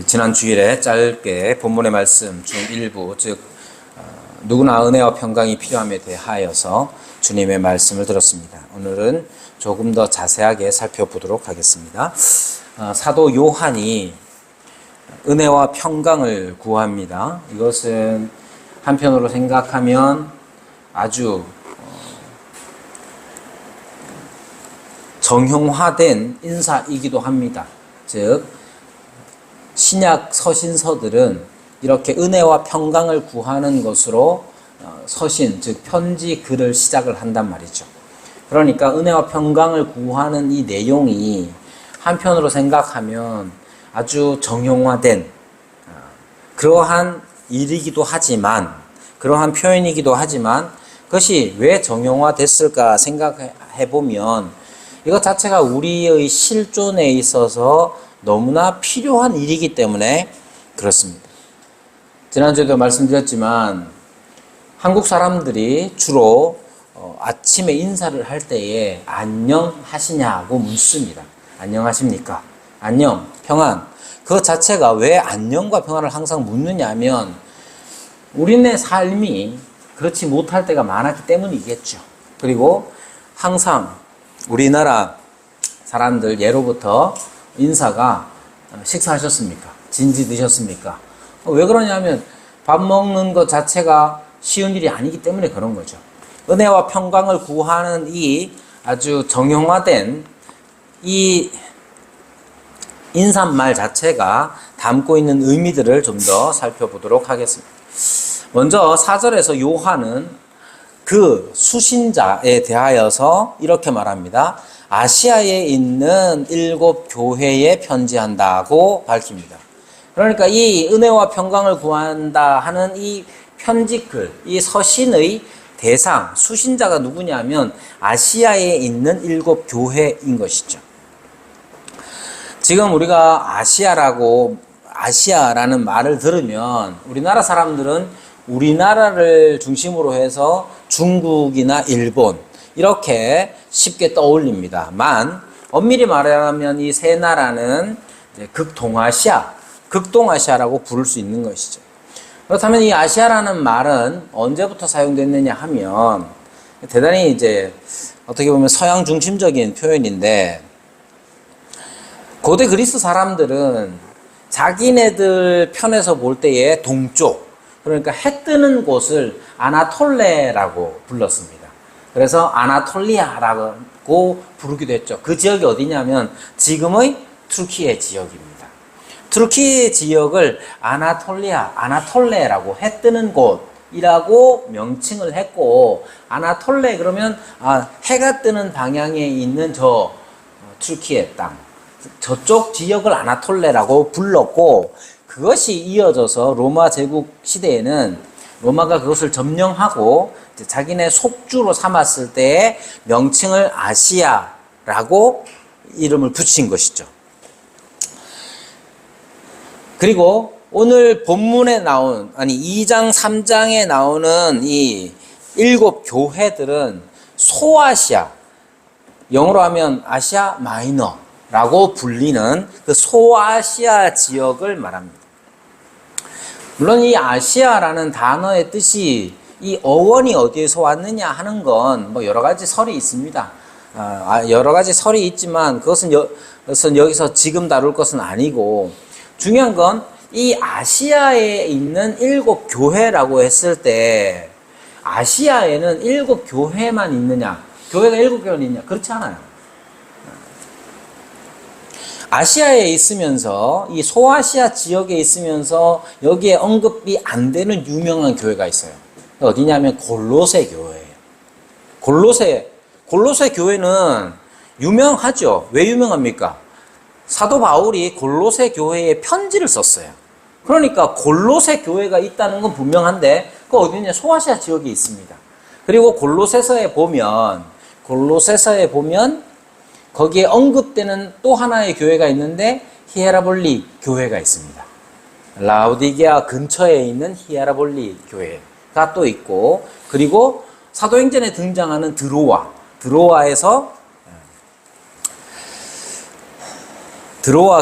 지난 주일에 짧게 본문의 말씀 중 일부, 즉 누구나 은혜와 평강이 필요함에 대하여서 주님의 말씀을 들었습니다. 오늘은 조금 더 자세하게 살펴보도록 하겠습니다. 사도 요한이 은혜와 평강을 구합니다. 이것은 한편으로 생각하면 아주 정형화된 인사이기도 합니다. 즉 신약 서신서들은 이렇게 은혜와 평강을 구하는 것으로 서신, 즉 편지 글을 시작을 한단 말이죠. 그러니까 은혜와 평강을 구하는 이 내용이 한편으로 생각하면 아주 정형화된 그러한 일이기도 하지만, 그러한 표현이기도 하지만, 그것이 왜 정형화됐을까 생각해 보면 이것 자체가 우리의 실존에 있어서 너무나 필요한 일이기 때문에 그렇습니다. 지난주에도 말씀드렸지만 한국 사람들이 주로 아침에 인사를 할 때에 안녕하시냐고 묻습니다. 안녕하십니까? 안녕, 평안. 그 자체가 왜 안녕과 평안을 항상 묻느냐 하면 우리네 삶이 그렇지 못할 때가 많았기 때문이겠죠. 그리고 항상 우리나라 사람들 예로부터 인사가 식사하셨습니까? 진지 드셨습니까? 왜 그러냐면 밥 먹는 것 자체가 쉬운 일이 아니기 때문에 그런 거죠. 은혜와 평강을 구하는 이 아주 정형화된 이 인사말 자체가 담고 있는 의미들을 좀 더 살펴보도록 하겠습니다. 먼저 4절에서 요한은 그 수신자에 대하여서 이렇게 말합니다. 아시아에 있는 7 교회에 편지한다고 밝힙니다. 그러니까 이 은혜와 평강을 구한다 하는 이 편지글, 이 서신의 대상, 수신자가 누구냐면 아시아에 있는 7 교회인 것이죠. 지금 우리가 아시아라는 말을 들으면 우리나라 사람들은 우리나라를 중심으로 해서 중국이나 일본 이렇게 쉽게 떠올립니다만 엄밀히 말하면 이 세 나라는 극동아시아라고 부를 수 있는 것이죠. 그렇다면 이 아시아라는 말은 언제부터 사용됐느냐 하면 대단히 이제 어떻게 보면 서양 중심적인 표현인데 고대 그리스 사람들은 자기네들 편에서 볼 때의 동쪽, 그러니까 해 뜨는 곳을 아나톨레라고 불렀습니다. 그래서 아나톨리아라고 부르기도 했죠. 그 지역이 어디냐면 지금의 투르키예 지역입니다. 투르키예 지역을 아나톨레라고 해 뜨는 곳이라고 명칭을 했고, 아나톨레 그러면 해가 뜨는 방향에 있는 저 투르키예 땅, 저쪽 지역을 아나톨레라고 불렀고, 그것이 이어져서 로마 제국 시대에는 로마가 그것을 점령하고 자기네 속주로 삼았을 때의 명칭을 아시아라고 이름을 붙인 것이죠. 그리고 오늘 본문에 2장 3장에 나오는 이 7 교회들은 소아시아, 영어로 하면 아시아 마이너라고 불리는 그 소아시아 지역을 말합니다. 물론 이 아시아라는 단어의 뜻이 이 어원이 어디에서 왔느냐 하는 건 뭐 여러 가지 설이 있습니다. 여러 가지 설이 있지만 그것은 여기서 지금 다룰 것은 아니고, 중요한 건 이 아시아에 있는 7 교회라고 했을 때 아시아에는 7 교회만 있느냐, 교회가 7 교회는 있냐? 그렇지 않아요. 아시아에 있으면서 이 소아시아 지역에 있으면서 여기에 언급이 안 되는 유명한 교회가 있어요. 어디냐면 골로새 교회예요. 골로새 교회는 유명하죠. 왜 유명합니까? 사도 바울이 골로새 교회에 편지를 썼어요. 그러니까 골로새 교회가 있다는 건 분명한데 그 어디냐? 소아시아 지역에 있습니다. 그리고 골로새서에 보면 거기에 언급되는 또 하나의 교회가 있는데 히에라볼리 교회가 있습니다. 라오디게아 근처에 있는 히에라볼리 교회가 또 있고, 그리고 사도행전에 등장하는 드로아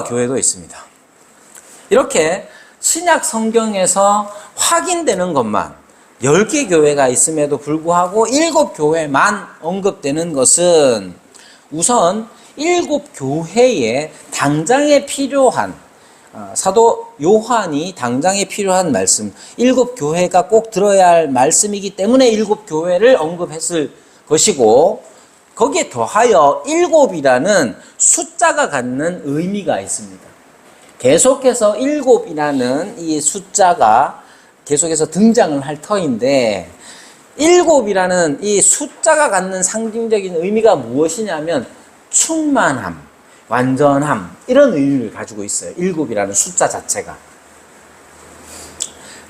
교회도 있습니다. 이렇게 신약 성경에서 확인되는 것만 10개 교회가 있음에도 불구하고 7교회만 언급되는 것은 우선 7교회에 당장에 필요한 사도 요한이 당장에 필요한 말씀, 7교회가 꼭 들어야 할 말씀이기 때문에 7교회를 언급했을 것이고, 거기에 더하여 7이라는 숫자가 갖는 의미가 있습니다. 계속해서 7이라는 이 숫자가 계속해서 등장을 할 터인데, 7이라는 이 숫자가 갖는 상징적인 의미가 무엇이냐면 충만함, 완전함, 이런 의미를 가지고 있어요. 7이라는 숫자 자체가.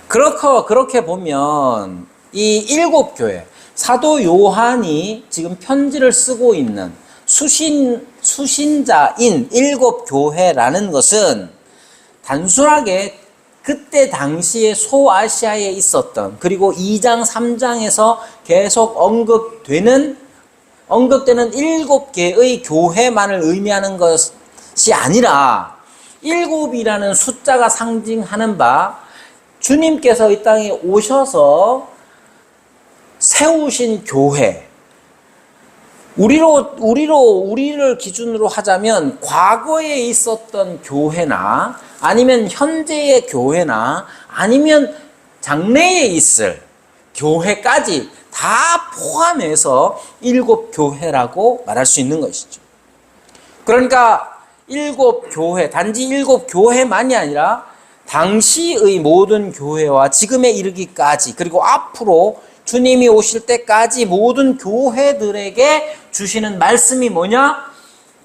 그렇게 보면 이 7교회, 사도 요한이 지금 편지를 쓰고 있는 수신자인 7교회라는 것은 단순하게 그때 당시에 소아시아에 있었던, 그리고 2장, 3장에서 계속 언급되는 7개의 교회만을 의미하는 것이 아니라 7이라는 숫자가 상징하는 바 주님께서 이 땅에 오셔서 세우신 교회, 우리를 기준으로 하자면 과거에 있었던 교회나 아니면 현재의 교회나 아니면 장래에 있을 교회까지 다 포함해서 7교회라고 말할 수 있는 것이죠. 그러니까 7교회, 단지 7교회만이 아니라 당시의 모든 교회와 지금에 이르기까지, 그리고 앞으로 주님이 오실 때까지 모든 교회들에게 주시는 말씀이 뭐냐?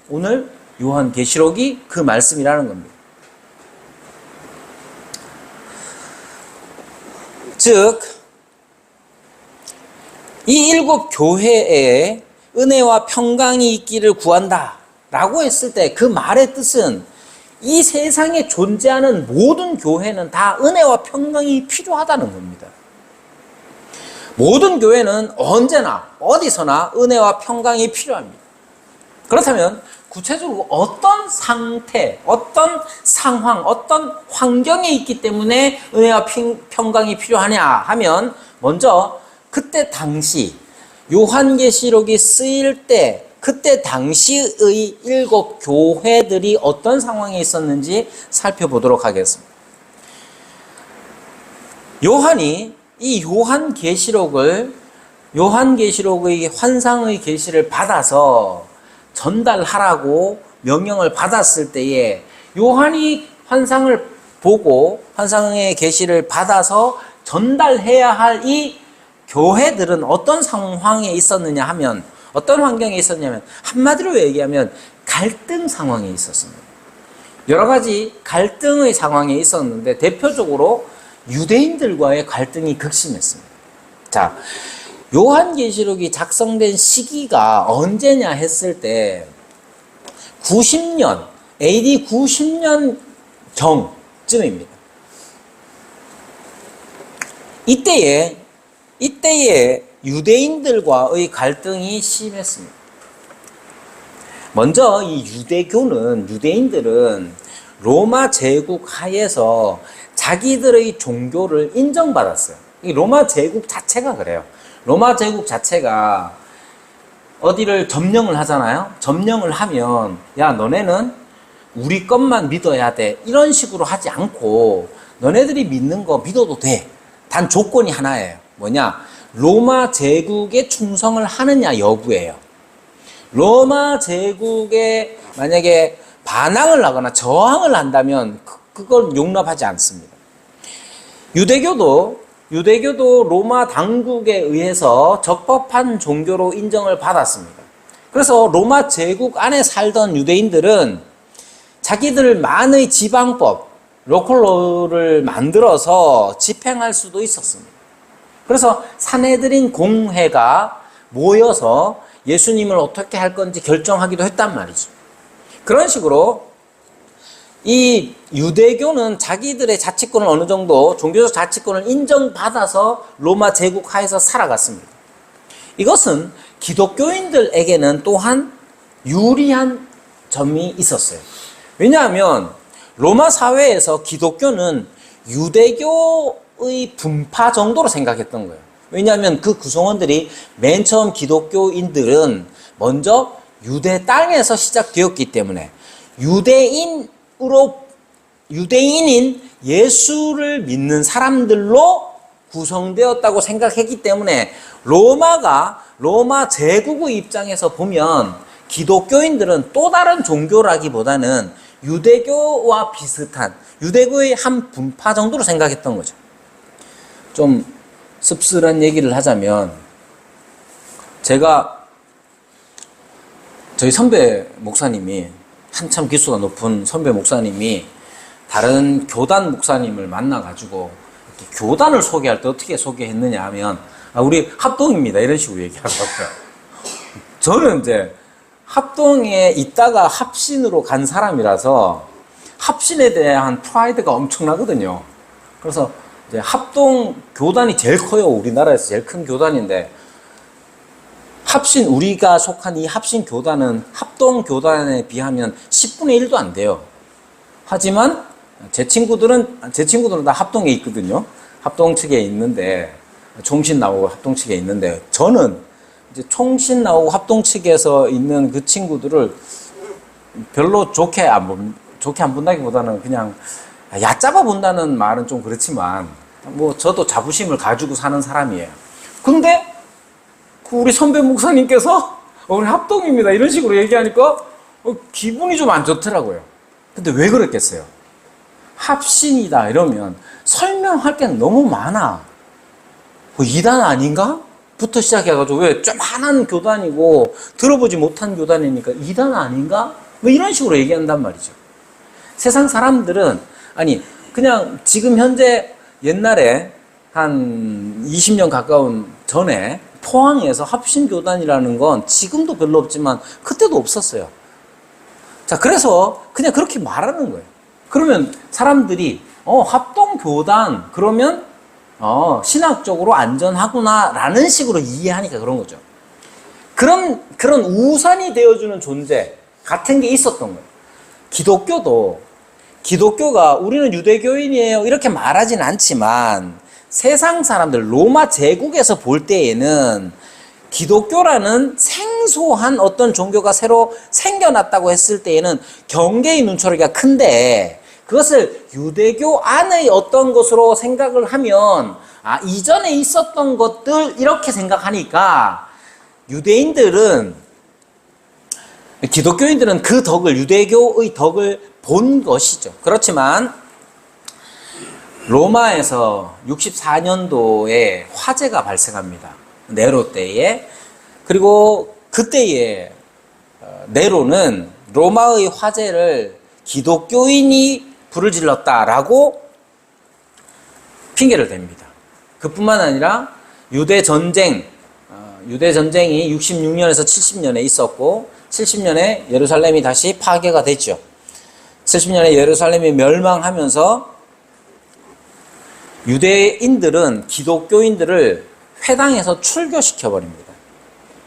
오늘 요한계시록이 그 말씀이라는 겁니다. 즉, 이 7교회에 은혜와 평강이 있기를 구한다 라고 했을 때 그 말의 뜻은 이 세상에 존재하는 모든 교회는 다 은혜와 평강이 필요하다는 겁니다. 모든 교회는 언제나 어디서나 은혜와 평강이 필요합니다. 그렇다면 구체적으로 어떤 상태, 어떤 상황, 어떤 환경에 있기 때문에 은혜와 평강이 필요하냐 하면, 먼저 그때 당시 요한계시록이 쓰일 때 그때 당시의 7교회들이 어떤 상황에 있었는지 살펴보도록 하겠습니다. 요한이 이 요한계시록의 환상의 계시를 받아서 전달하라고 명령을 받았을 때에, 요한이 환상을 보고 환상의 계시를 받아서 전달해야 할 이 교회들은 어떤 상황에 있었느냐 하면, 어떤 환경에 있었냐면, 한마디로 얘기하면 갈등 상황에 있었습니다. 여러 가지 갈등의 상황에 있었는데 대표적으로 유대인들과의 갈등이 극심했습니다. 자, 요한계시록이 작성된 시기가 언제냐 했을 때 90년, AD 90년 경쯤입니다. 이때에 유대인들과의 갈등이 심했습니다. 먼저 이 유대인들은 로마 제국 하에서 자기들의 종교를 인정받았어요. 이 로마 제국 자체가 그래요. 로마 제국 자체가 어디를 점령을 하잖아요. 점령을 하면 야, 너네는 우리 것만 믿어야 돼, 이런 식으로 하지 않고 너네들이 믿는 거 믿어도 돼. 단 조건이 하나예요. 뭐냐? 로마 제국에 충성을 하느냐 여부예요. 로마 제국에 만약에 반항을 하거나 저항을 한다면 그걸 용납하지 않습니다. 유대교도 로마 당국에 의해서 적법한 종교로 인정을 받았습니다. 그래서 로마 제국 안에 살던 유대인들은 자기들만의 지방법, 로컬로를 만들어서 집행할 수도 있었습니다. 그래서 사내들인 공회가 모여서 예수님을 어떻게 할 건지 결정하기도 했단 말이죠. 그런 식으로 이 유대교는 자기들의 자치권을 어느 정도, 종교적 자치권을 인정받아서 로마 제국 하에서 살아갔습니다. 이것은 기독교인들에게는 또한 유리한 점이 있었어요. 왜냐하면 로마 사회에서 기독교는 유대교의 분파 정도로 생각했던 거예요. 왜냐하면 그 구성원들이 맨 처음 기독교인들은 먼저 유대 땅에서 시작되었기 때문에 유대인인 예수를 믿는 사람들로 구성되었다고 생각했기 때문에 로마 제국의 입장에서 보면 기독교인들은 또 다른 종교라기보다는 유대교와 비슷한 유대교의 한 분파 정도로 생각했던 거죠. 좀 씁쓸한 얘기를 하자면 저희 선배 목사님이 한참 기수가 높은 선배 목사님이 다른 교단 목사님을 만나가지고 교단을 소개할 때 어떻게 소개했느냐 하면 우리 합동입니다 이런 식으로 얘기하더라고요. 저는 이제 합동에 있다가 합신으로 간 사람이라서 합신에 대한 프라이드가 엄청나거든요. 그래서 이제 합동 교단이 제일 커요. 우리나라에서 제일 큰 교단인데 우리가 속한 이 합신 교단은 합동 교단에 비하면 10분의 1도 안 돼요. 하지만 제 친구들은 다 합동에 있거든요. 합동 측에 있는데 총신 나오고 합동 측에 있는데 저는 이제 총신 나오고 합동 측에서 있는 그 친구들을 별로 좋게 안 본다기보다는 그냥 얕잡아 본다는 말은 좀 그렇지만 뭐 저도 자부심을 가지고 사는 사람이에요. 근데 우리 선배 목사님께서 우리 합동입니다 이런 식으로 얘기하니까 기분이 좀 안 좋더라고요. 근데 왜 그랬겠어요? 합신이다 이러면 설명할 게 너무 많아. 이단 아닌가? 부터 시작해가지고 왜 쪼만한 교단이고 들어보지 못한 교단이니까 이단 아닌가? 뭐 이런 식으로 얘기한단 말이죠. 세상 사람들은 그냥 지금 현재 옛날에 한 20년 가까운 전에 포항에서 합신교단이라는 건 지금도 별로 없지만 그때도 없었어요. 자, 그래서 그냥 그렇게 말하는 거예요. 그러면 사람들이 합동교단 그러면 신학적으로 안전하구나 라는 식으로 이해하니까 그런 거죠. 그런 우산이 되어주는 존재 같은 게 있었던 거예요. 기독교가 우리는 유대교인이에요 이렇게 말하진 않지만 세상 사람들 로마 제국에서 볼 때에는 기독교라는 생소한 어떤 종교가 새로 생겨났다고 했을 때에는 경계의 눈초리가 큰데 그것을 유대교 안의 어떤 것으로 생각을 하면 이전에 있었던 것들 이렇게 생각하니까 기독교인들은 그 덕을 유대교의 덕을 본 것이죠. 그렇지만 로마에서 64년도에 화재가 발생합니다. 네로 때에. 그리고 그때에 네로는 로마의 화재를 기독교인이 불을 질렀다라고 핑계를 댑니다. 그뿐만 아니라 유대 전쟁이 66년에서 70년에 있었고 70년에 예루살렘이 다시 파괴가 됐죠. 70년에 예루살렘이 멸망하면서 유대인들은 기독교인들을 회당에서 출교시켜버립니다.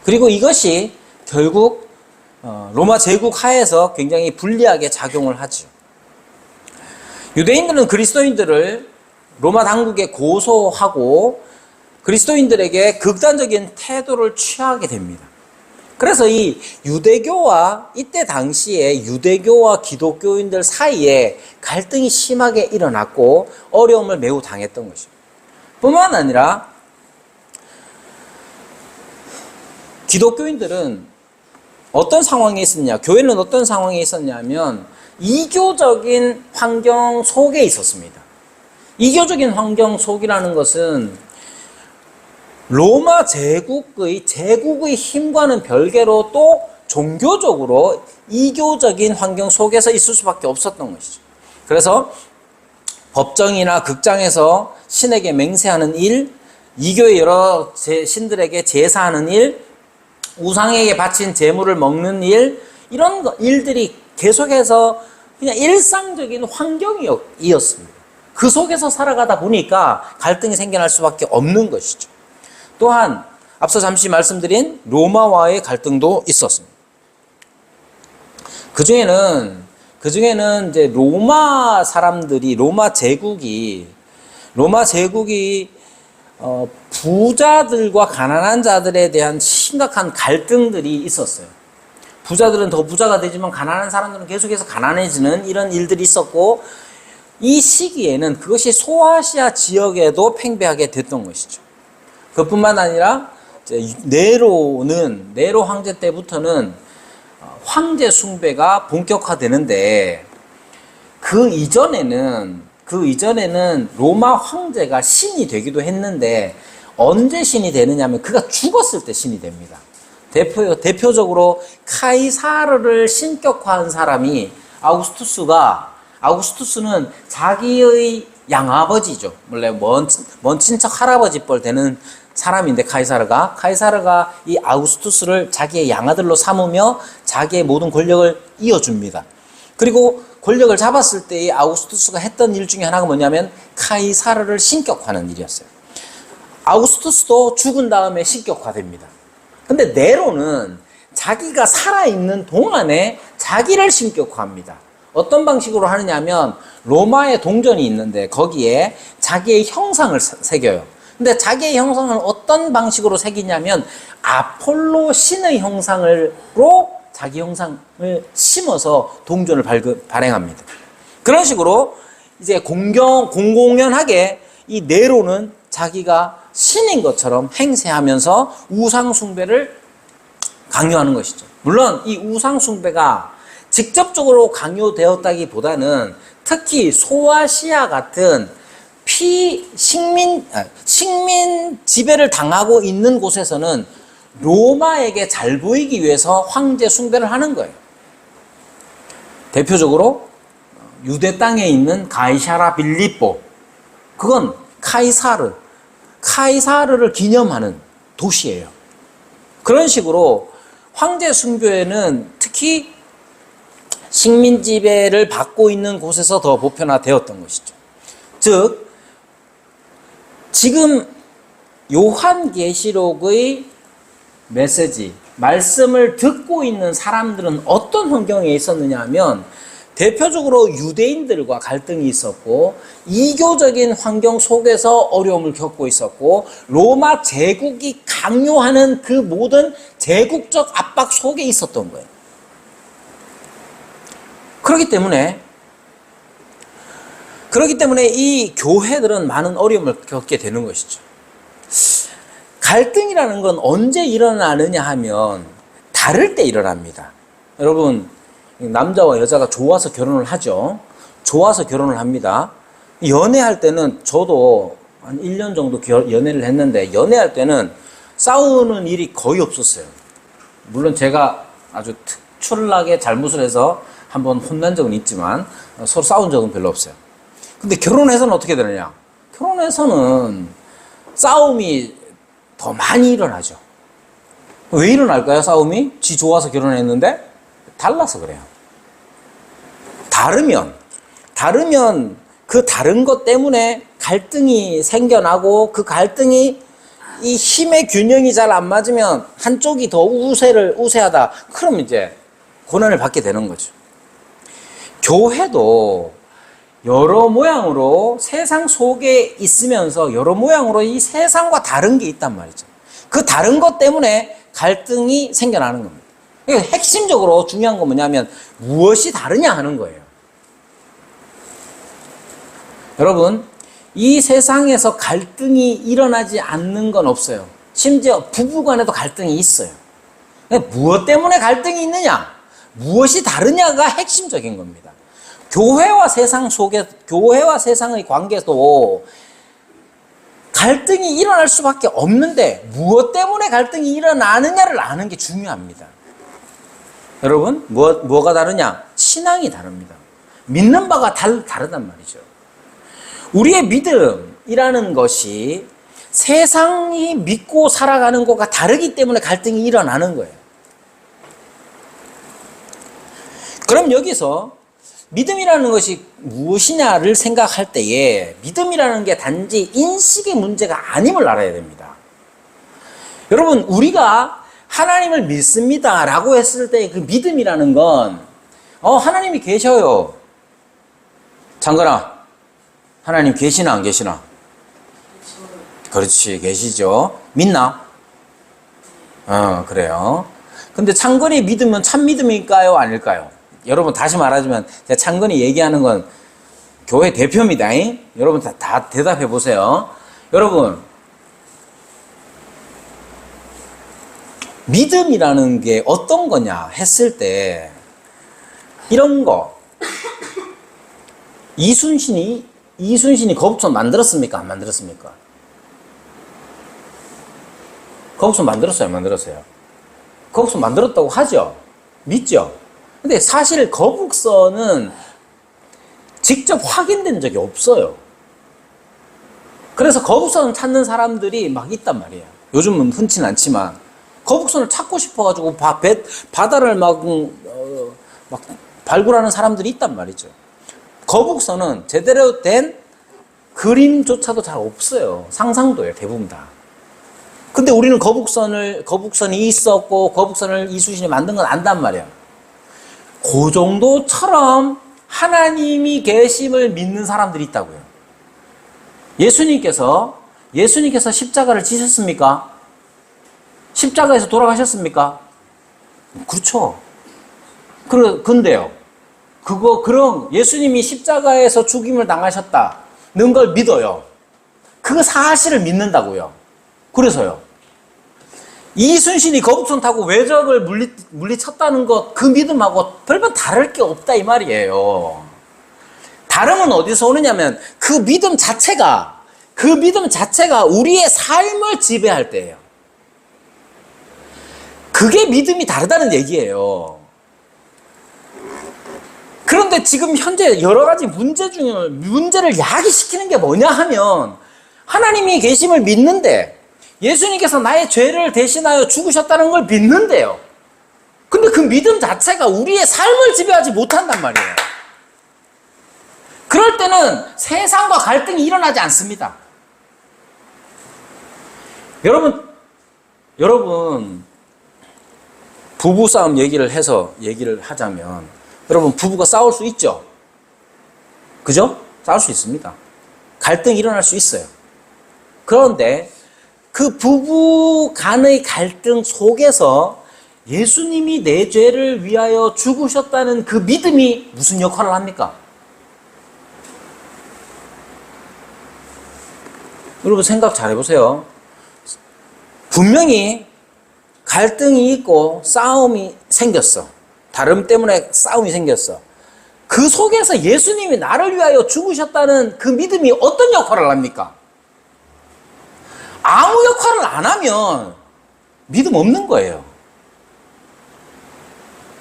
그리고 이것이 결국 로마 제국 하에서 굉장히 불리하게 작용을 하죠. 유대인들은 그리스도인들을 로마 당국에 고소하고 그리스도인들에게 극단적인 태도를 취하게 됩니다. 그래서 이때 당시에 유대교와 기독교인들 사이에 갈등이 심하게 일어났고 어려움을 매우 당했던 것입니다. 뿐만 아니라 기독교인들은 어떤 상황에 있었냐, 교회는 어떤 상황에 있었냐면 이교적인 환경 속에 있었습니다. 이교적인 환경 속이라는 것은 로마 제국의 힘과는 별개로 또 종교적으로 이교적인 환경 속에서 있을 수밖에 없었던 것이죠. 그래서 법정이나 극장에서 신에게 맹세하는 일, 이교의 여러 신들에게 제사하는 일, 우상에게 바친 제물을 먹는 일, 이런 일들이 계속해서 그냥 일상적인 환경이었습니다. 그 속에서 살아가다 보니까 갈등이 생겨날 수밖에 없는 것이죠. 또한 앞서 잠시 말씀드린 로마와의 갈등도 있었습니다. 그 중에는 그 중에는 이제 로마 사람들이, 로마 제국이 부자들과 가난한 자들에 대한 심각한 갈등들이 있었어요. 부자들은 더 부자가 되지만 가난한 사람들은 계속해서 가난해지는 이런 일들이 있었고, 이 시기에는 그것이 소아시아 지역에도 팽배하게 됐던 것이죠. 그뿐만 아니라 네로 황제 때부터는 황제 숭배가 본격화되는데, 그 이전에는 로마 황제가 신이 되기도 했는데, 언제 신이 되느냐면 그가 죽었을 때 신이 됩니다. 대표적으로 카이사르를 신격화한 사람이 아우구스투스는 자기의 양아버지죠. 원래 먼 친척 할아버지 뻘 되는 사람인데, 카이사르가 이 아우구스투스를 자기의 양아들로 삼으며 자기의 모든 권력을 이어줍니다. 그리고 권력을 잡았을 때 이 아우구스투스가 했던 일 중에 하나가 뭐냐면 카이사르를 신격화하는 일이었어요. 아우구스투스도 죽은 다음에 신격화됩니다. 근데 네로는 자기가 살아있는 동안에 자기를 신격화합니다. 어떤 방식으로 하느냐면, 로마의 동전이 있는데 거기에 자기의 형상을 새겨요. 근데 자기의 형상을 어떤 방식으로 새기냐면, 아폴로 신의 형상으로 자기 형상을 심어서 동전을 발행합니다. 그런 식으로 이제 공공연하게 이 네로는 자기가 신인 것처럼 행세하면서 우상숭배를 강요하는 것이죠. 물론 이 우상숭배가 직접적으로 강요되었다기보다는, 특히 소아시아 같은 식민 지배를 당하고 있는 곳에서는 로마에게 잘 보이기 위해서 황제 숭배를 하는 거예요. 대표적으로 유대 땅에 있는 가이사라 빌립보, 그건 카이사르를 기념하는 도시예요. 그런 식으로 황제 숭배는 특히 식민 지배를 받고 있는 곳에서 더 보편화되었던 것이죠. 즉, 지금 요한계시록의 말씀을 듣고 있는 사람들은 어떤 환경에 있었느냐 하면, 대표적으로 유대인들과 갈등이 있었고, 이교적인 환경 속에서 어려움을 겪고 있었고, 로마 제국이 강요하는 그 모든 제국적 압박 속에 있었던 거예요. 그렇기 때문에 이 교회들은 많은 어려움을 겪게 되는 것이죠. 갈등이라는 건 언제 일어나느냐 하면 다를 때 일어납니다. 여러분, 남자와 여자가 좋아서 결혼을 하죠. 좋아서 결혼을 합니다. 연애할 때는, 저도 한 1년 정도 연애를 했는데, 연애할 때는 싸우는 일이 거의 없었어요. 물론 제가 아주 특출나게 잘못을 해서 한번 혼난 적은 있지만 서로 싸운 적은 별로 없어요. 근데 결혼해서는 어떻게 되느냐? 결혼해서는 싸움이 더 많이 일어나죠. 왜 일어날까요, 싸움이? 지 좋아서 결혼했는데? 달라서 그래요. 다르면 그 다른 것 때문에 갈등이 생겨나고, 그 갈등이 이 힘의 균형이 잘 안 맞으면 한쪽이 더 우세하다. 그럼 이제 고난을 받게 되는 거죠. 교회도 여러 모양으로 세상 속에 있으면서 여러 모양으로 이 세상과 다른 게 있단 말이죠. 그 다른 것 때문에 갈등이 생겨나는 겁니다. 그러니까 핵심적으로 중요한 건 뭐냐면, 무엇이 다르냐 하는 거예요. 여러분, 이 세상에서 갈등이 일어나지 않는 건 없어요. 심지어 부부 간에도 갈등이 있어요. 무엇 때문에 갈등이 있느냐? 무엇이 다르냐가 핵심적인 겁니다. 교회와 세상의 관계도 갈등이 일어날 수밖에 없는데, 무엇 때문에 갈등이 일어나느냐를 아는 게 중요합니다. 여러분, 뭐가 다르냐? 신앙이 다릅니다. 믿는 바가 다르단 말이죠. 우리의 믿음이라는 것이 세상이 믿고 살아가는 것과 다르기 때문에 갈등이 일어나는 거예요. 그럼 여기서 믿음이라는 것이 무엇이냐를 생각할 때에, 믿음이라는 게 단지 인식의 문제가 아님을 알아야 됩니다. 여러분, 우리가 하나님을 믿습니다 라고 했을 때 그 믿음이라는 건 하나님이 계셔요. 장건아, 하나님 계시나 안 계시나? 그렇지, 계시죠. 믿나? 그래요. 근데 창건이 믿음은 참 믿음일까요? 아닐까요? 여러분, 다시 말하자면, 제가 창건이 얘기하는 건 교회 대표입니다. 여러분, 다 대답해 보세요. 여러분, 믿음이라는 게 어떤 거냐 했을 때, 이런 거. 이순신이 거북선 만들었습니까? 안 만들었습니까? 거북선 만들었어요? 안 만들었어요? 거북선 만들었다고 하죠? 믿죠? 근데 사실 거북선은 직접 확인된 적이 없어요. 그래서 거북선을 찾는 사람들이 막 있단 말이에요. 요즘은 흔치는 않지만 거북선을 찾고 싶어가지고 바다를 막 발굴하는 사람들이 있단 말이죠. 거북선은 제대로 된 그림조차도 잘 없어요. 상상도예요, 대부분 다. 근데 우리는 거북선이 있었고 거북선을 이순신이 만든 건 안단 말이야. 그 정도처럼 하나님이 계심을 믿는 사람들이 있다고요. 예수님께서 십자가를 지셨습니까? 십자가에서 돌아가셨습니까? 그렇죠. 근데요. 그럼 예수님이 십자가에서 죽임을 당하셨다는 걸 믿어요. 그 사실을 믿는다고요. 그래서요. 이순신이 거북선 타고 외적을 물리쳤다는 것, 그 믿음하고 별반 다를 게 없다 이 말이에요. 다름은 어디서 오느냐면 그 믿음 자체가 우리의 삶을 지배할 때예요. 그게 믿음이 다르다는 얘기예요. 그런데 지금 현재 여러 가지 문제 중에 문제를 야기시키는 게 뭐냐 하면 하나님이 계심을 믿는데 예수님께서 나의 죄를 대신하여 죽으셨다는 걸 믿는데요. 근데 그 믿음 자체가 우리의 삶을 지배하지 못한단 말이에요. 그럴 때는 세상과 갈등이 일어나지 않습니다. 여러분 부부싸움 얘기를 하자면 여러분 부부가 싸울 수 있죠? 그죠? 싸울 수 있습니다. 갈등이 일어날 수 있어요. 그런데 그 부부 간의 갈등 속에서 예수님이 내 죄를 위하여 죽으셨다는 그 믿음이 무슨 역할을 합니까? 여러분 생각 잘 해보세요. 분명히 갈등이 있고 싸움이 생겼어. 다름 때문에 싸움이 생겼어. 그 속에서 예수님이 나를 위하여 죽으셨다는 그 믿음이 어떤 역할을 합니까? 아무 역할을 안 하면 믿음 없는 거예요.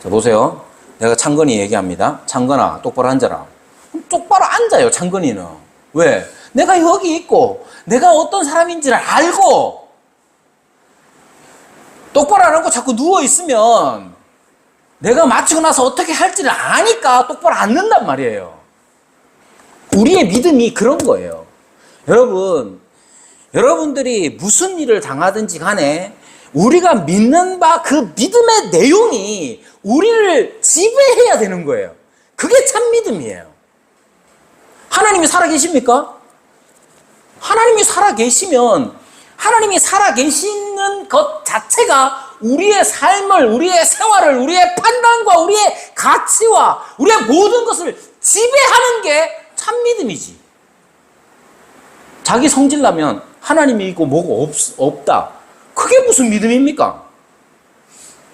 자, 보세요. 내가 창건이 얘기합니다. 창건아, 똑바로 앉아라. 똑바로 앉아요, 창건이는. 왜? 내가 여기 있고, 내가 어떤 사람인지를 알고, 똑바로 안 하고 자꾸 누워있으면, 내가 마치고 나서 어떻게 할지를 아니까 똑바로 앉는단 말이에요. 우리의 믿음이 그런 거예요. 여러분들이 무슨 일을 당하든지 간에 우리가 믿는 바 그 믿음의 내용이 우리를 지배해야 되는 거예요. 그게 참 믿음이에요. 하나님이 살아계십니까? 하나님이 살아계시면 하나님이 살아계시는 것 자체가 우리의 삶을, 우리의 생활을, 우리의 판단과 우리의 가치와 우리의 모든 것을 지배하는 게 참 믿음이지. 자기 성질나면 하나님이 있고 뭐가 없다. 그게 무슨 믿음입니까?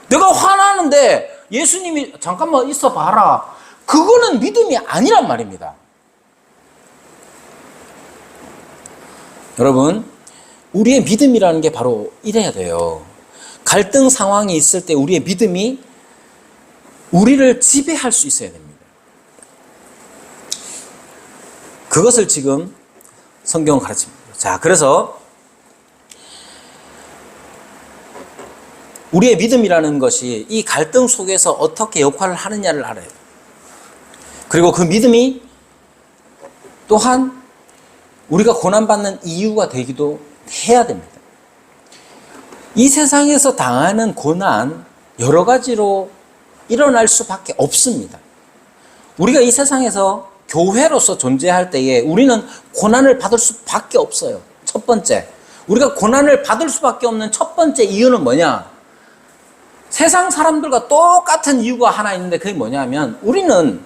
내가 화나는데 예수님이 잠깐만 있어 봐라. 그거는 믿음이 아니란 말입니다. 여러분, 우리의 믿음이라는 게 바로 이래야 돼요. 갈등 상황이 있을 때 우리의 믿음이 우리를 지배할 수 있어야 됩니다. 그것을 지금 성경은 가르칩니다. 자, 그래서 우리의 믿음이라는 것이 이 갈등 속에서 어떻게 역할을 하느냐를 알아야 돼요. 그리고 그 믿음이 또한 우리가 고난받는 이유가 되기도 해야 됩니다. 이 세상에서 당하는 고난 여러 가지로 일어날 수밖에 없습니다. 우리가 이 세상에서 교회로서 존재할 때에 우리는 고난을 받을 수밖에 없어요. 첫 번째, 우리가 고난을 받을 수밖에 없는 첫 번째 이유는 뭐냐? 세상 사람들과 똑같은 이유가 하나 있는데 그게 뭐냐면 우리는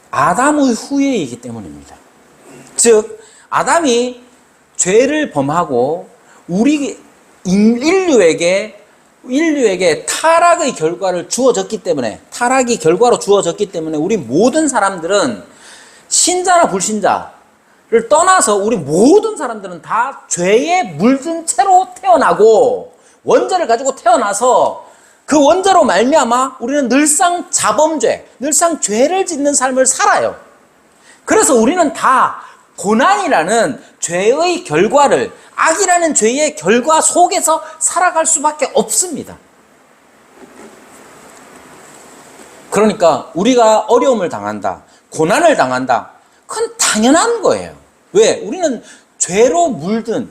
아담의 후예이기 때문입니다. 즉 아담이 죄를 범하고 우리 인류에게 타락의 결과를 주어졌기 때문에, 타락이 결과로 주어졌기 때문에 우리 모든 사람들은 신자나 불신자를 떠나서 우리 모든 사람들은 다 죄에 물든 채로 태어나고 원죄를 가지고 태어나서 그 원죄로 말미암아 우리는 늘상 자범죄, 늘상 죄를 짓는 삶을 살아요. 그래서 우리는 다 고난이라는 죄의 결과를, 악이라는 죄의 결과 속에서 살아갈 수밖에 없습니다. 그러니까 우리가 어려움을 당한다, 고난을 당한다, 그건 당연한 거예요. 왜? 우리는 죄로 물든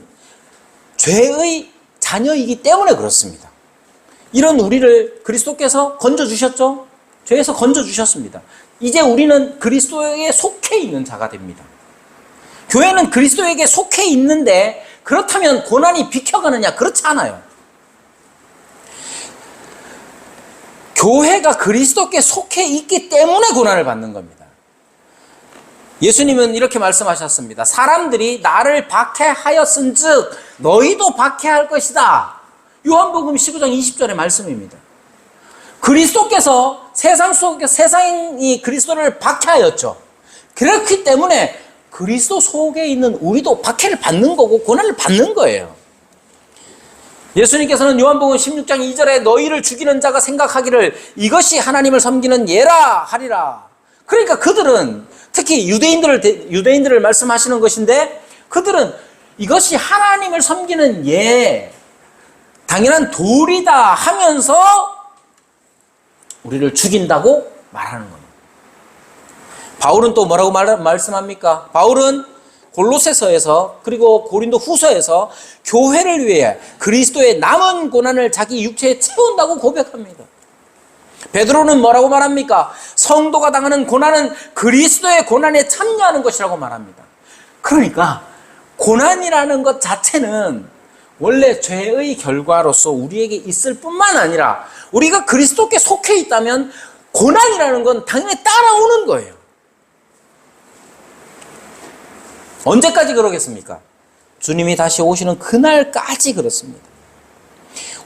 죄의 자녀이기 때문에 그렇습니다. 이런 우리를 그리스도께서 건져주셨죠? 죄에서 건져주셨습니다. 이제 우리는 그리스도에게 속해 있는 자가 됩니다. 교회는 그리스도에게 속해 있는데 그렇다면 고난이 비켜가느냐? 그렇지 않아요. 교회가 그리스도께 속해 있기 때문에 고난을 받는 겁니다. 예수님은 이렇게 말씀하셨습니다. 사람들이 나를 박해하였은즉 너희도 박해할 것이다. 요한복음 15장 20절의 말씀입니다. 그리스도께서 세상이 그리스도를 박해하였죠. 그렇기 때문에 그리스도 속에 있는 우리도 박해를 받는 거고 고난을 받는 거예요. 예수님께서는 요한복음 16장 2절에 너희를 죽이는 자가 생각하기를 이것이 하나님을 섬기는 예라 하리라. 그러니까 그들은 특히 유대인들을 말씀하시는 것인데 그들은 이것이 하나님을 섬기는 예, 당연한 도리다 하면서 우리를 죽인다고 말하는 겁니다. 바울은 또 뭐라고 말씀합니까? 바울은 골로새서에서 그리고 고린도 후서에서 교회를 위해 그리스도의 남은 고난을 자기 육체에 채운다고 고백합니다. 베드로는 뭐라고 말합니까? 성도가 당하는 고난은 그리스도의 고난에 참여하는 것이라고 말합니다. 그러니까 고난이라는 것 자체는 원래 죄의 결과로서 우리에게 있을 뿐만 아니라 우리가 그리스도께 속해 있다면 고난이라는 건 당연히 따라오는 거예요. 언제까지 그러겠습니까? 주님이 다시 오시는 그날까지 그렇습니다.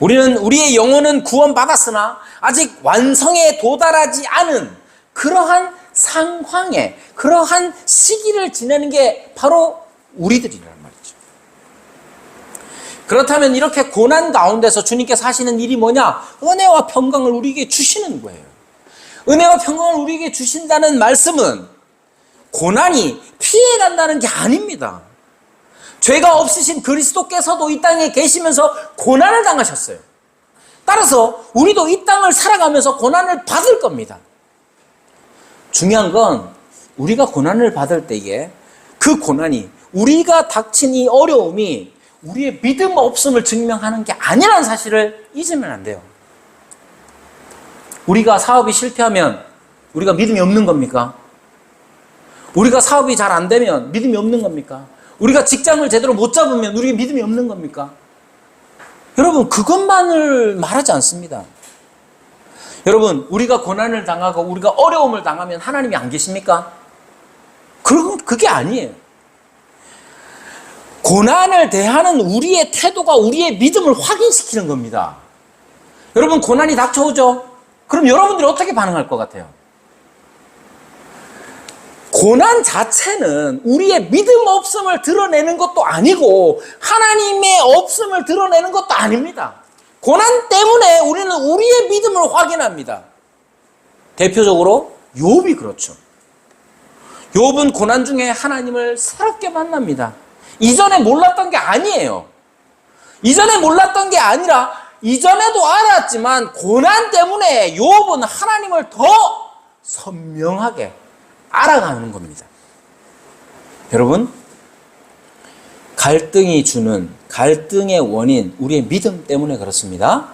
우리는 우리의 영혼은 구원받았으나 아직 완성에 도달하지 않은 그러한 상황에, 그러한 시기를 지내는 게 바로 우리들이란 말이죠. 그렇다면 이렇게 고난 가운데서 주님께서 하시는 일이 뭐냐? 은혜와 평강을 우리에게 주시는 거예요. 은혜와 평강을 우리에게 주신다는 말씀은 고난이 피해간다는 게 아닙니다. 죄가 없으신 그리스도께서도 이 땅에 계시면서 고난을 당하셨어요. 따라서 우리도 이 땅을 살아가면서 고난을 받을 겁니다. 중요한 건 우리가 고난을 받을 때에 그 고난이, 우리가 닥친 이 어려움이 우리의 믿음 없음을 증명하는 게 아니라는 사실을 잊으면 안 돼요. 우리가 사업이 실패하면 우리가 믿음이 없는 겁니까? 우리가 사업이 잘 안 되면 믿음이 없는 겁니까? 우리가 직장을 제대로 못 잡으면 우리가 믿음이 없는 겁니까? 여러분, 그것만을 말하지 않습니다. 여러분, 우리가 고난을 당하고 우리가 어려움을 당하면 하나님이 안 계십니까? 그게 아니에요. 고난을 대하는 우리의 태도가 우리의 믿음을 확인시키는 겁니다. 여러분, 고난이 닥쳐오죠? 그럼 여러분들이 어떻게 반응할 것 같아요? 고난 자체는 우리의 믿음 없음을 드러내는 것도 아니고 하나님의 없음을 드러내는 것도 아닙니다. 고난 때문에 우리는 우리의 믿음을 확인합니다. 대표적으로 욥이 그렇죠. 욥은 고난 중에 하나님을 새롭게 만납니다. 이전에 몰랐던 게 아니에요. 이전에 몰랐던 게 아니라 이전에도 알았지만 고난 때문에 욥은 하나님을 더 선명하게 알아가는 겁니다. 여러분, 갈등이 주는 갈등의 원인, 우리의 믿음 때문에 그렇습니다.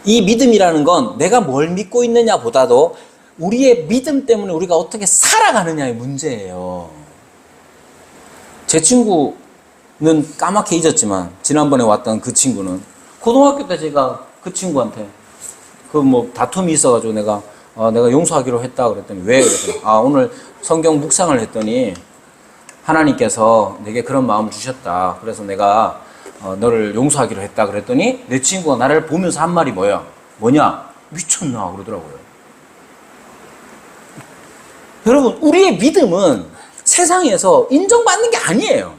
이 믿음이라는 건 내가 뭘 믿고 있느냐 보다도 우리의 믿음 때문에 우리가 어떻게 살아가느냐의 문제예요. 제 친구는 까맣게 잊었지만 지난번에 왔던 그 친구는 고등학교 때 제가 그 친구한테 그 뭐 다툼이 있어가지고 내가 용서하기로 했다 그랬더니 왜? 그랬더니 오늘 성경 묵상을 했더니 하나님께서 내게 그런 마음을 주셨다. 그래서 내가 너를 용서하기로 했다 그랬더니 내 친구가 나를 보면서 한 말이 뭐냐? 미쳤나? 그러더라고요. 여러분, 우리의 믿음은 세상에서 인정받는 게 아니에요.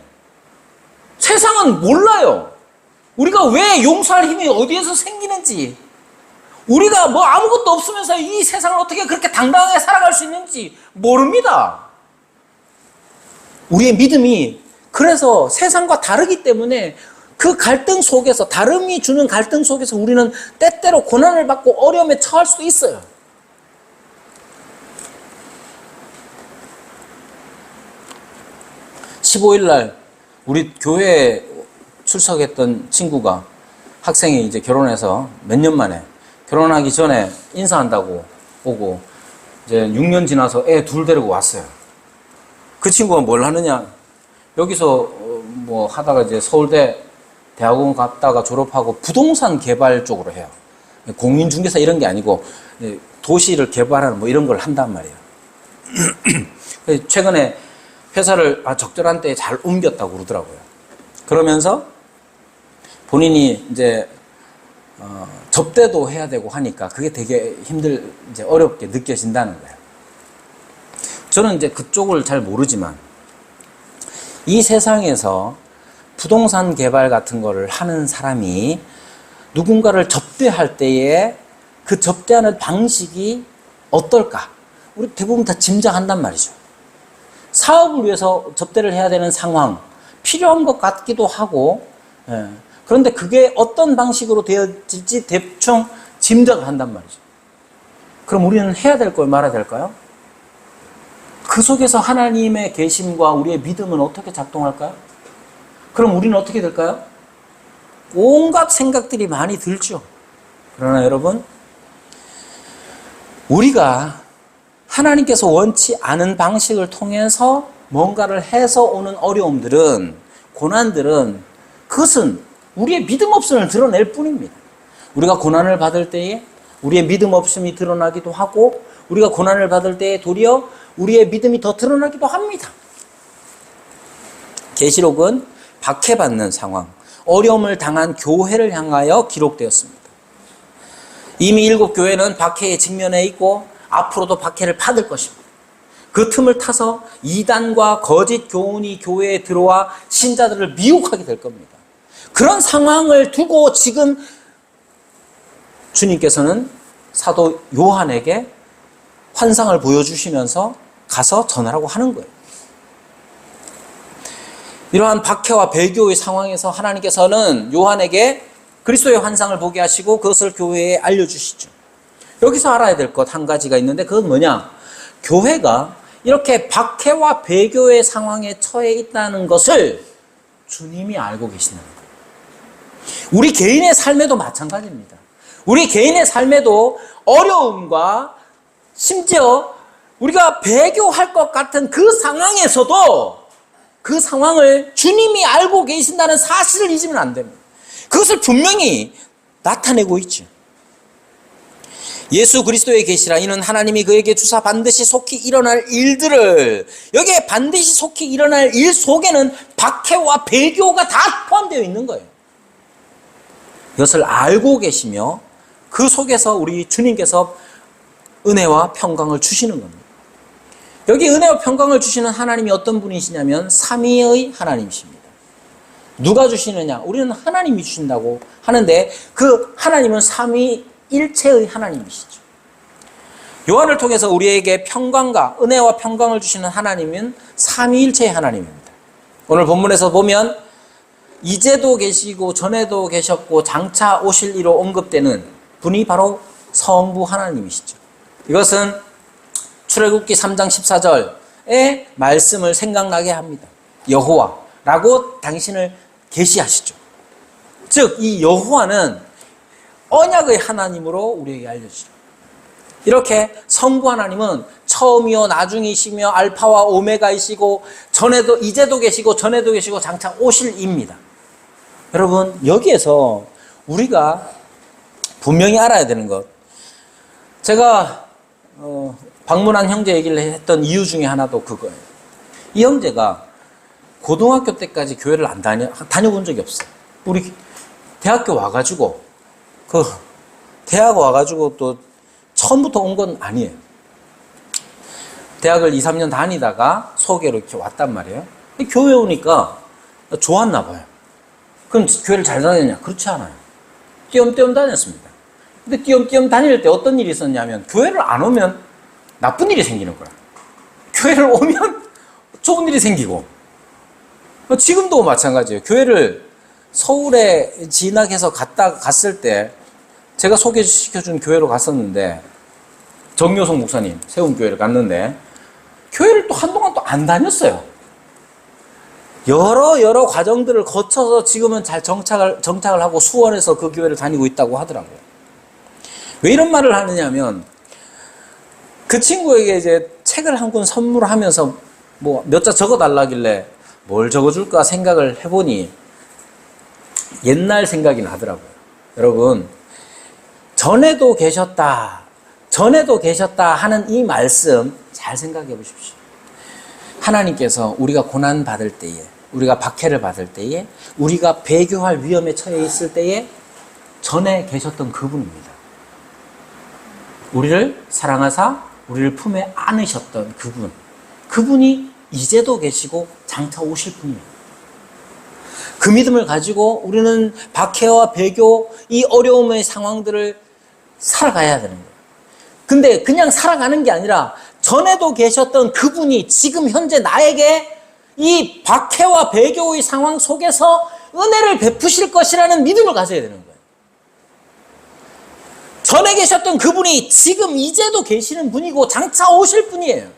세상은 몰라요. 우리가 왜 용서할 힘이 어디에서 생기는지, 우리가 뭐 아무것도 없으면서 이 세상을 어떻게 그렇게 당당하게 살아갈 수 있는지 모릅니다. 우리의 믿음이 그래서 세상과 다르기 때문에 그 갈등 속에서, 다름이 주는 갈등 속에서 우리는 때때로 고난을 받고 어려움에 처할 수도 있어요. (15일) 우리 교회에 출석했던 친구가, 학생이 이제 결혼해서 몇 년 만에, 결혼하기 전에 인사한다고 오고 이제 6년 지나서 애 둘 데리고 왔어요. 그 친구가 뭘 하느냐, 여기서 뭐 하다가 이제 서울대 대학원 갔다가 졸업하고 부동산 개발 쪽으로 해요. 공인중개사 이런 게 아니고 도시를 개발하는 뭐 이런 걸 한단 말이에요. 최근에 회사를 적절한 때에 잘 옮겼다고 그러더라고요. 그러면서 본인이 이제 접대도 해야 되고 하니까 그게 되게 이제 어렵게 느껴진다는 거예요. 저는 이제 그쪽을 잘 모르지만 이 세상에서 부동산 개발 같은 거를 하는 사람이 누군가를 접대할 때에 그 접대하는 방식이 어떨까? 우리 대부분 다 짐작한단 말이죠. 사업을 위해서 접대를 해야 되는 상황, 필요한 것 같기도 하고, 그런데 그게 어떤 방식으로 되어질지 대충 짐작을 한단 말이죠. 그럼 우리는 해야 될 걸 말아야 될까요? 그 속에서 하나님의 계심과 우리의 믿음은 어떻게 작동할까요? 그럼 우리는 어떻게 될까요? 온갖 생각들이 많이 들죠. 그러나 여러분, 우리가 하나님께서 원치 않은 방식을 통해서 뭔가를 해서 오는 어려움들은, 고난들은, 그것은 우리의 믿음 없음을 드러낼 뿐입니다. 우리가 고난을 받을 때에 우리의 믿음 없음이 드러나기도 하고, 우리가 고난을 받을 때에 도리어 우리의 믿음이 더 드러나기도 합니다. 계시록은 박해받는 상황, 어려움을 당한 교회를 향하여 기록되었습니다. 이미 7 교회는 박해에 직면해 있고 앞으로도 박해를 받을 것입니다. 그 틈을 타서 이단과 거짓 교훈이 교회에 들어와 신자들을 미혹하게 될 겁니다. 그런 상황을 두고 지금 주님께서는 사도 요한에게 환상을 보여주시면서 가서 전하라고 하는 거예요. 이러한 박해와 배교의 상황에서 하나님께서는 요한에게 그리스도의 환상을 보게 하시고 그것을 교회에 알려주시죠. 여기서 알아야 될 것 한 가지가 있는데 그건 뭐냐? 교회가 이렇게 박해와 배교의 상황에 처해 있다는 것을 주님이 알고 계시는 거예요. 우리 개인의 삶에도 마찬가지입니다. 우리 개인의 삶에도 어려움과 심지어 우리가 배교할 것 같은 그 상황에서도 그 상황을 주님이 알고 계신다는 사실을 잊으면 안 됩니다. 그것을 분명히 나타내고 있죠. 예수 그리스도의 계시라 이는 하나님이 그에게 주사 반드시 속히 일어날 일들을, 여기에 반드시 속히 일어날 일 속에는 박해와 배교가 다 포함되어 있는 거예요. 이것을 알고 계시며 그 속에서 우리 주님께서 은혜와 평강을 주시는 겁니다. 여기 은혜와 평강을 주시는 하나님이 어떤 분이시냐면 삼위의 하나님이십니다. 누가 주시느냐? 우리는 하나님이 주신다고 하는데 그 하나님은 삼위일체의 하나님이시죠. 요한을 통해서 우리에게 평강과 은혜와 평강을 주시는 하나님은 삼위일체의 하나님입니다. 오늘 본문에서 보면 이제도 계시고 전에도 계셨고 장차 오실 이로 언급되는 분이 바로 성부 하나님이시죠. 이것은 출애굽기 3장 14절의 말씀을 생각나게 합니다. 여호와라고 당신을 계시하시죠. 즉 이 여호와는 언약의 하나님으로 우리에게 알려주죠. 이렇게 성부 하나님은 처음이요 나중이시며 알파와 오메가이시고 전에도 이제도 계시고 전에도 계시고 장차 오실 입니다. 여러분, 여기에서 우리가 분명히 알아야 되는 것, 제가 방문한 형제 얘기를 했던 이유 중에 하나도 그거예요. 이 형제가 고등학교 때까지 교회를 안 다녀본 적이 없어요. 우리 대학교 와가지고 대학 와가지고 또 처음부터 온 건 아니에요. 대학을 2, 3년 다니다가 소개로 이렇게 왔단 말이에요. 교회 오니까 좋았나 봐요. 그럼 교회를 잘 다녔냐? 그렇지 않아요. 띄엄띄엄 다녔습니다. 근데 띄엄띄엄 다닐 때 어떤 일이 있었냐면, 교회를 안 오면 나쁜 일이 생기는 거야. 교회를 오면 좋은 일이 생기고. 지금도 마찬가지예요. 교회를 서울에 진학해서 갔을 때 제가 소개시켜준 교회로 갔었는데, 정효성 목사님 세운 교회를 갔는데 교회를 또 한동안 또 안 다녔어요. 여러 과정들을 거쳐서 지금은 잘 정착을 하고 수원에서 그 교회를 다니고 있다고 하더라고요. 왜 이런 말을 하느냐면, 그 친구에게 이제 책을 한 권 선물하면서 뭐 몇 자 적어달라길래 뭘 적어줄까 생각을 해보니 옛날 생각이 나더라고요. 여러분, 전에도 계셨다 하는 이 말씀 잘 생각해 보십시오. 하나님께서 우리가 고난 받을 때에, 우리가 박해를 받을 때에, 우리가 배교할 위험에 처해 있을 때에 전에 계셨던 그분입니다. 우리를 사랑하사 우리를 품에 안으셨던 그분이 이제도 계시고 장차 오실 분입니다. 그 믿음을 가지고 우리는 박해와 배교, 이 어려움의 상황들을 살아가야 되는 거예요. 근데 그냥 살아가는 게 아니라 전에도 계셨던 그분이 지금 현재 나에게 이 박해와 배교의 상황 속에서 은혜를 베푸실 것이라는 믿음을 가져야 되는 거예요. 전에 계셨던 그분이 지금 이제도 계시는 분이고 장차 오실 분이에요.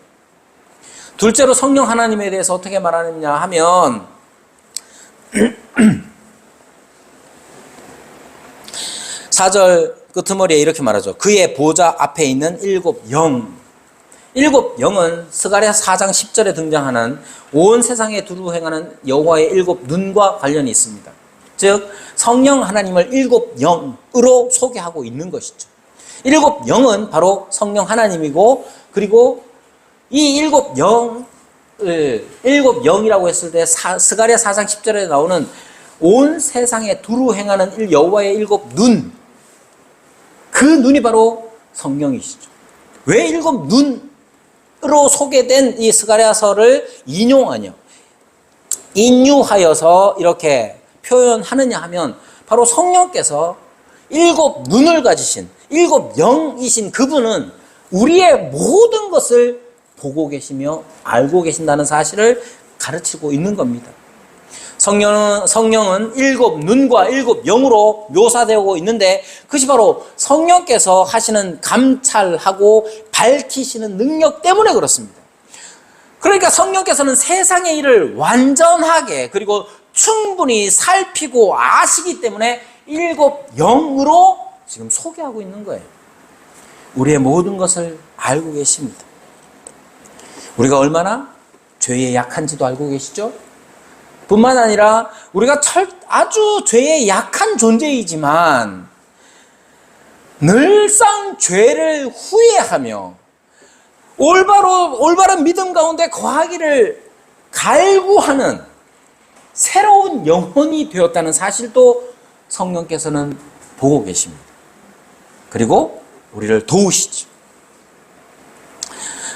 둘째로 성령 하나님에 대해서 어떻게 말하느냐 하면, 4절 끄트머리에 이렇게 말하죠. 그의 보좌 앞에 있는 일곱 영은 스가랴 4장 10절에 등장하는 온 세상에 두루 행하는 여호와의 일곱 눈과 관련이 있습니다. 즉 성령 하나님을 일곱 영으로 소개하고 있는 것이죠. 일곱 영은 바로 성령 하나님이고, 그리고 이 일곱 영이라고 했을 때 스가랴 4장 10절에 나오는 온 세상에 두루 행하는 여호와의 일곱 눈, 그 눈이 바로 성령이시죠. 왜 일곱 눈으로 소개된 이 스가랴서를 인유하여서 이렇게 표현하느냐 하면, 바로 성령께서 일곱 눈을 가지신 일곱 영이신 그분은 우리의 모든 것을 보고 계시며 알고 계신다는 사실을 가르치고 있는 겁니다. 성령은 일곱 눈과 일곱 영으로 묘사되고 있는데, 그것이 바로 성령께서 하시는 감찰하고 밝히시는 능력 때문에 그렇습니다. 그러니까 성령께서는 세상의 일을 완전하게 그리고 충분히 살피고 아시기 때문에 일곱 영으로 지금 소개하고 있는 거예요. 우리의 모든 것을 알고 계십니다. 우리가 얼마나 죄에 약한지도 알고 계시죠? 뿐만 아니라 우리가 아주 죄에 약한 존재이지만 늘상 죄를 후회하며 올바른 믿음 가운데 거하기를 갈구하는 새로운 영혼이 되었다는 사실도 성령께서는 보고 계십니다. 그리고 우리를 도우시죠.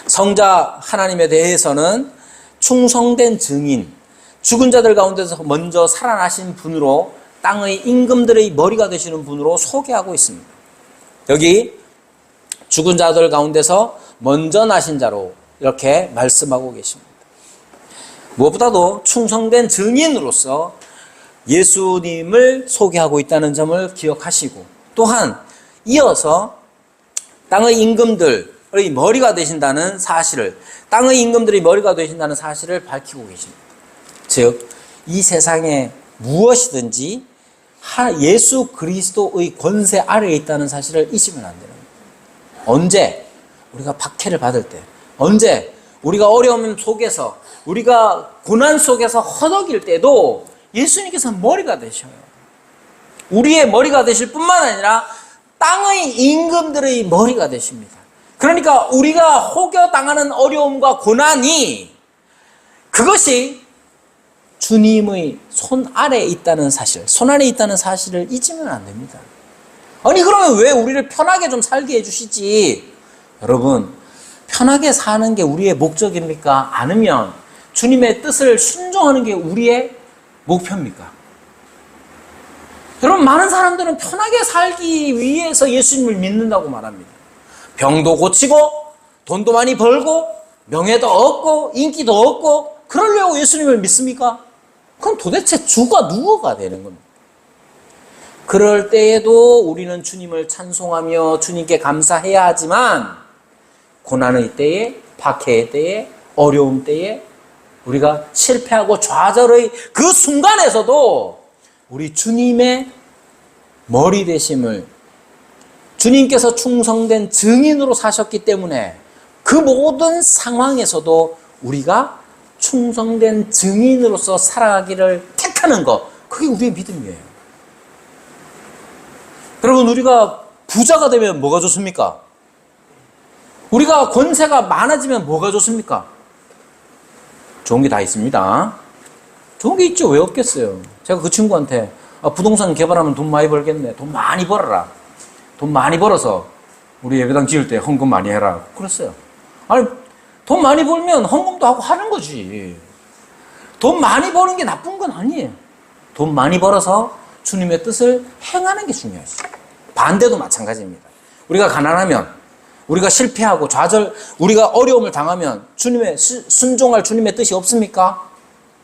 성자 하나님에 대해서는 충성된 증인, 죽은 자들 가운데서 먼저 살아나신 분으로 땅의 임금들의 머리가 되시는 분으로 소개하고 있습니다. 여기 죽은 자들 가운데서 먼저 나신 자로 이렇게 말씀하고 계십니다. 무엇보다도 충성된 증인으로서 예수님을 소개하고 있다는 점을 기억하시고, 또한 이어서 땅의 임금들의 머리가 되신다는 사실을, 땅의 임금들이 머리가 되신다는 사실을 밝히고 계십니다. 즉, 이 세상에 무엇이든지 예수 그리스도의 권세 아래에 있다는 사실을 잊으면 안 되는 거예요. 언제? 우리가 박해를 받을 때. 언제? 우리가 어려움 속에서, 우리가 고난 속에서 허덕일 때도 예수님께서 머리가 되셔요. 우리의 머리가 되실 뿐만 아니라 땅의 임금들의 머리가 되십니다. 그러니까 우리가 혹여당하는 어려움과 고난이 그것이 주님의 손 아래에 있다는 사실, 손 안에 있다는 사실을 잊으면 안 됩니다. 아니 그러면 왜 우리를 편하게 좀 살게 해주시지? 여러분, 편하게 사는 게 우리의 목적입니까? 아니면 주님의 뜻을 순종하는 게 우리의 목표입니까? 여러분, 많은 사람들은 편하게 살기 위해서 예수님을 믿는다고 말합니다. 병도 고치고 돈도 많이 벌고 명예도 얻고 인기도 얻고 그러려고 예수님을 믿습니까? 그럼 도대체 주가 누구가 되는 겁니까? 그럴 때에도 우리는 주님을 찬송하며 주님께 감사해야 하지만 고난의 때에, 박해의 때에, 어려움 때에 우리가 실패하고 좌절의 그 순간에서도 우리 주님의 머리 되심을, 주님께서 충성된 증인으로 사셨기 때문에 그 모든 상황에서도 우리가 충성된 증인으로서 살아가기를 택하는 것, 그게 우리의 믿음이에요. 여러분, 우리가 부자가 되면 뭐가 좋습니까? 우리가 권세가 많아지면 뭐가 좋습니까? 좋은 게 다 있습니다. 좋은 게 있죠. 왜 없겠어요? 제가 그 친구한테 부동산 개발하면 돈 많이 벌겠네. 돈 많이 벌어라. 돈 많이 벌어서 우리 예배당 지을 때 헌금 많이 해라. 그랬어요. 아니, 돈 많이 벌면 헌금도 하고 하는 거지. 돈 많이 버는 게 나쁜 건 아니에요. 돈 많이 벌어서 주님의 뜻을 행하는 게 중요하죠. 반대도 마찬가지입니다. 우리가 가난하면, 우리가 실패하고 좌절, 우리가 어려움을 당하면 주님의 순종할 주님의 뜻이 없습니까?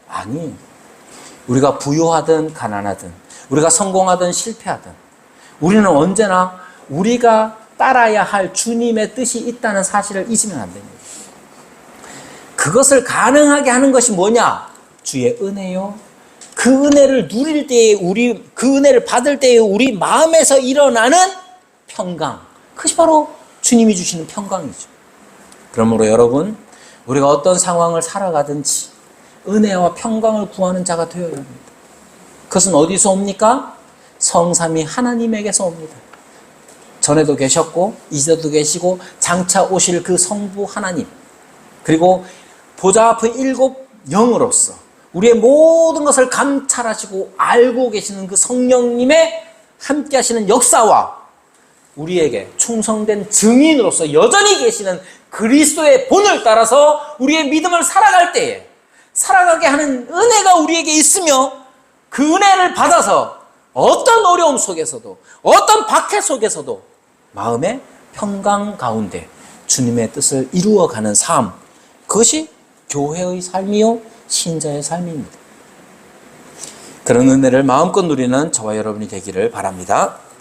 아니에요. 우리가 부유하든 가난하든, 우리가 성공하든 실패하든, 우리는 언제나 우리가 따라야 할 주님의 뜻이 있다는 사실을 잊으면 안 됩니다. 그것을 가능하게 하는 것이 뭐냐? 주의 은혜요. 그 은혜를 누릴 때에 그 은혜를 받을 때에 우리 마음에서 일어나는 평강. 그것이 바로 주님이 주시는 평강이죠. 그러므로 여러분, 우리가 어떤 상황을 살아가든지 은혜와 평강을 구하는 자가 되어야 합니다. 그것은 어디서 옵니까? 성삼위 하나님에게서 옵니다. 전에도 계셨고 이제도 계시고 장차 오실 그 성부 하나님, 그리고 보좌 앞의 7 영으로서 우리의 모든 것을 감찰하시고 알고 계시는 그 성령님의 함께 하시는 역사와 우리에게 충성된 증인으로서 여전히 계시는 그리스도의 본을 따라서 우리의 믿음을 살아갈 때에 살아가게 하는 은혜가 우리에게 있으며 그 은혜를 받아서 어떤 어려움 속에서도 어떤 박해 속에서도 마음의 평강 가운데 주님의 뜻을 이루어가는 삶, 그것이 교회의 삶이요 신자의 삶입니다. 그런 은혜를 마음껏 누리는 저와 여러분이 되기를 바랍니다.